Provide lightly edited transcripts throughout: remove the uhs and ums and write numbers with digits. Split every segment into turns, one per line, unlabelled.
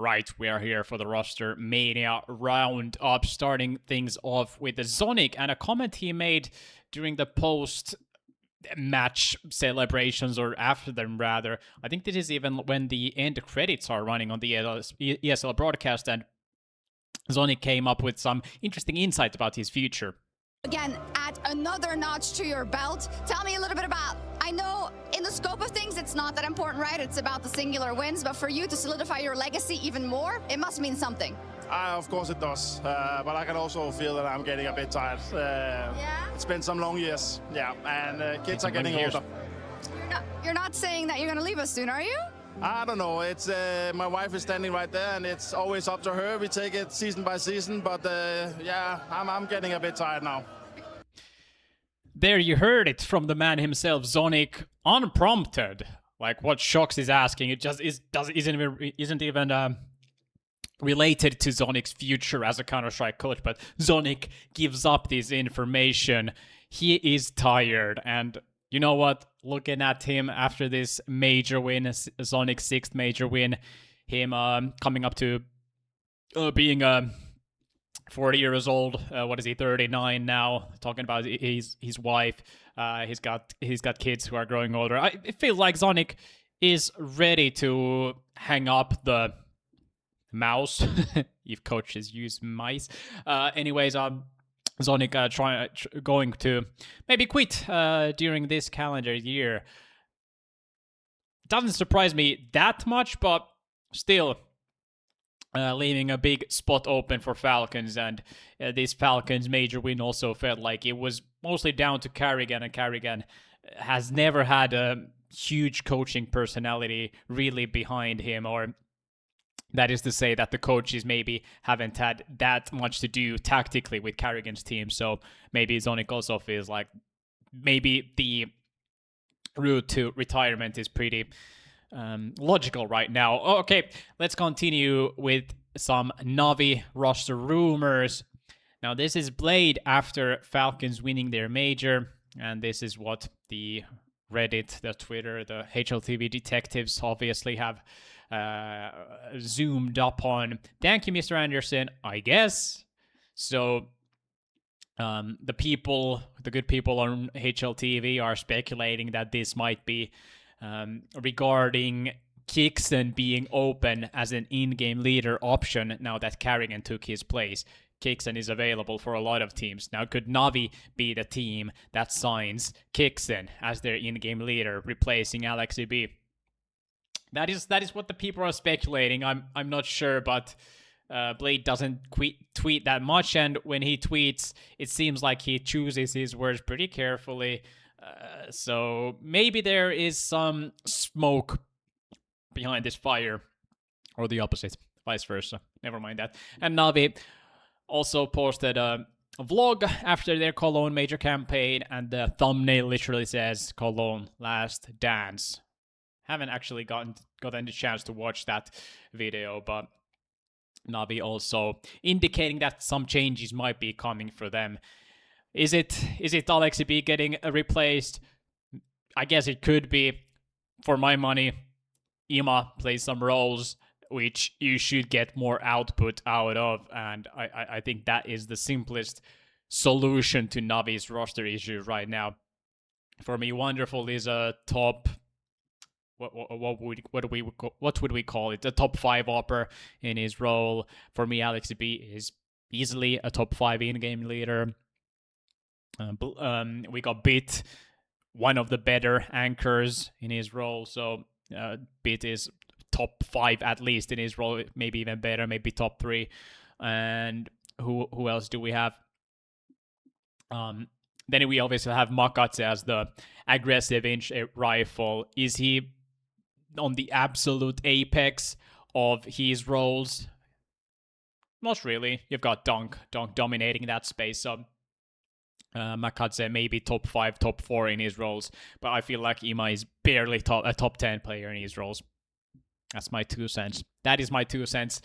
Right, we are here for the roster mania roundup, starting things off with the Zonic and a comment he made during the post-match celebrations, or after them rather. I think this is even when the end credits are running on the ESL broadcast, and Zonic came up with some interesting insight about his future.
Again, add another notch to your belt. Tell me a little bit about, I know in the scope of things, it's not that important, right? It's about the singular wins, but for you to solidify your legacy even more, it must mean something.
Of course it does, but I can also feel that I'm getting a bit tired.
Yeah?
It's been some long years, yeah, and kids are getting older.
You're not saying that you're going to leave us soon, are you?
I don't know. It's my wife is standing right there, and it's always up to her. We take it season by season, but yeah, I'm getting a bit tired now.
There you heard it from the man himself, Zonic, unprompted. Like what Shox is asking, it just isn't even related to Zonic's future as a Counter-Strike coach. But Zonic gives up this information. He is tired, and you know what? Looking at him after this major win, Zonic's 6th major win, him coming up to being 40 years old. What is he? 39 now. Talking about his wife. He's got kids who are growing older. I feel like Zonic is ready to hang up the mouse, if coaches use mice. Anyways, Zonic going to maybe quit during this calendar year. Doesn't surprise me that much, but still leaving a big spot open for Falcons. And this Falcons major win also felt like it was mostly down to KRIMZ, and KRIMZ has never had a huge coaching personality really behind him, or that is to say that the coaches maybe haven't had that much to do tactically with KRIMZ's team. So maybe Zonic also feels like maybe the route to retirement is pretty logical right now. Okay, let's continue with some NAVI roster rumors. Now this is Blade after Falcons winning their major, and this is what the Reddit, the Twitter, the HLTV detectives obviously have zoomed up on. Thank you, Mr. Anderson, I guess. So the good people on HLTV are speculating that this might be regarding KRIMZ being open as an in-game leader option now that KRIMZ took his place. KRIMZ is available for a lot of teams. Now, could NAVI be the team that signs KRIMZ as their in-game leader, replacing Alexi B? That is what the people are speculating. I'm not sure, but Blade doesn't tweet that much, and when he tweets, it seems like he chooses his words pretty carefully. So maybe there is some smoke behind this fire, or the opposite, vice versa. Never mind that. And NAVI also posted a vlog after their Cologne major campaign, and the thumbnail literally says Cologne Last Dance. Haven't actually gotten the chance to watch that video, but NAVI also indicating that some changes might be coming for them. Is it Alexi B getting replaced? I guess it could be. For my money, Ima plays some roles which you should get more output out of, and I think that is the simplest solution to NAVI's roster issues right now. For me, Wonderful is a top. What would we call it? A top 5 opper in his role. For me, Alexi B is easily a top 5 in-game leader. We got Bit, one of the better anchors in his role. So Bit is top 5 at least in his role, maybe even better, maybe top 3. And who else do we have? Then we obviously have Makatse as the aggressive inch rifle. Is he on the absolute apex of his roles? Not really. You've got Dunk dominating that space, so Makatse maybe top 5, top 4 in his roles, but I feel like Ima is barely a top 10 player in his roles. That's my 2 cents. That is my 2 cents.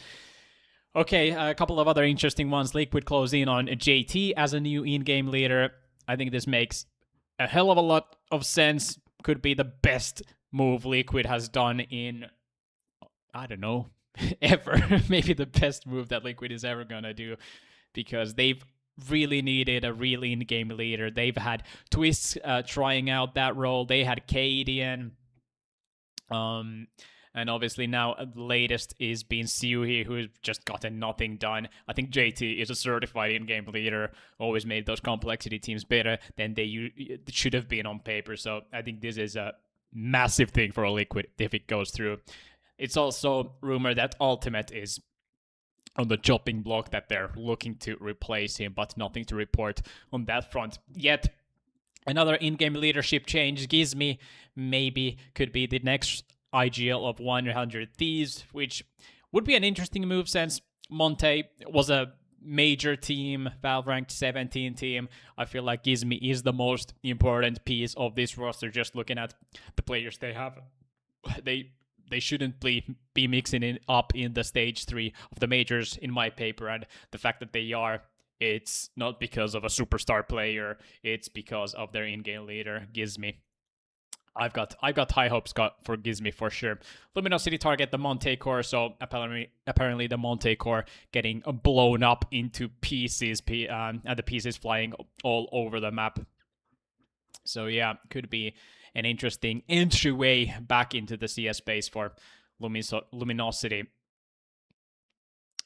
Okay, a couple of other interesting ones. Liquid close in on JT as a new in-game leader. I think this makes a hell of a lot of sense. Could be the best move Liquid has done in, I don't know, ever. Maybe the best move that Liquid is ever gonna do, because they've really needed a real in-game leader. They've had Twists trying out that role. They had Cadian. And obviously now the latest is being Siuhi, who's just gotten nothing done. I think JT is a certified in-game leader, always made those complexity teams better than they should have been on paper. So I think this is a massive thing for a Liquid if it goes through. It's also rumored that Ultimate is on the chopping block, that they're looking to replace him, but nothing to report on that front yet. Another in-game leadership change, Gizmy maybe could be the next IGL of 100 Thieves, which would be an interesting move since Monte was a major team, Valve ranked 17 team. I feel like Gizmy is the most important piece of this roster, just looking at the players they have. They shouldn't be mixing it up in the stage 3 of the majors in my paper, and the fact that they are, it's not because of a superstar player, it's because of their in-game leader, Gizmy. I've got high hopes for Gizmy for sure. Luminosity target the Monte core, so apparently the Monte core getting blown up into pieces, and the pieces flying all over the map. So yeah, could be an interesting entryway back into the CS space for Luminosity.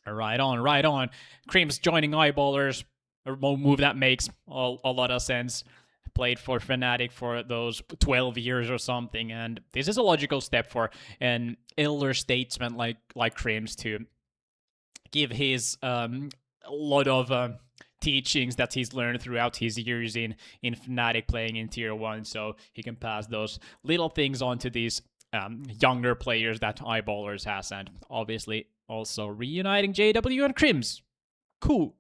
Right on. KRIMZ joining Eyeballers, a move that makes a lot of sense. Played for Fnatic for those 12 years or something, and this is a logical step for an elder statesman like KRIMZ to give his a lot of teachings that he's learned throughout his years in Fnatic playing in Tier 1, so he can pass those little things on to these younger players that Eyeballers has, and obviously also reuniting JW and KRIMZ. Cool.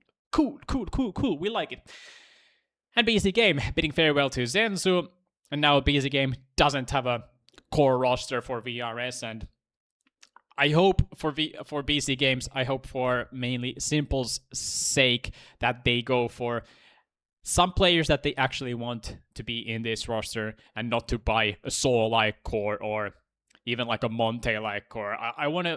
We like it. And BCGAME bidding farewell to Zenzu, and now BCGAME doesn't have a core roster for VRS, and I hope for BCGAME's, I hope for mainly Simple's sake that they go for some players that they actually want to be in this roster, and not to buy a Soul-like core or even like a Monte-like core. I want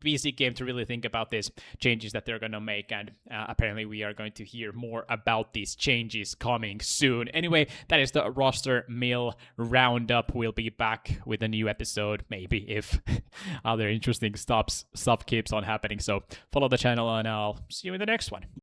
BCGAME to really think about these changes that they're gonna make, and apparently we are going to hear more about these changes coming soon. Anyway, that is the roster mill roundup. We'll be back with a new episode, maybe, if other interesting stuff keeps on happening. So follow the channel, and I'll see you in the next one.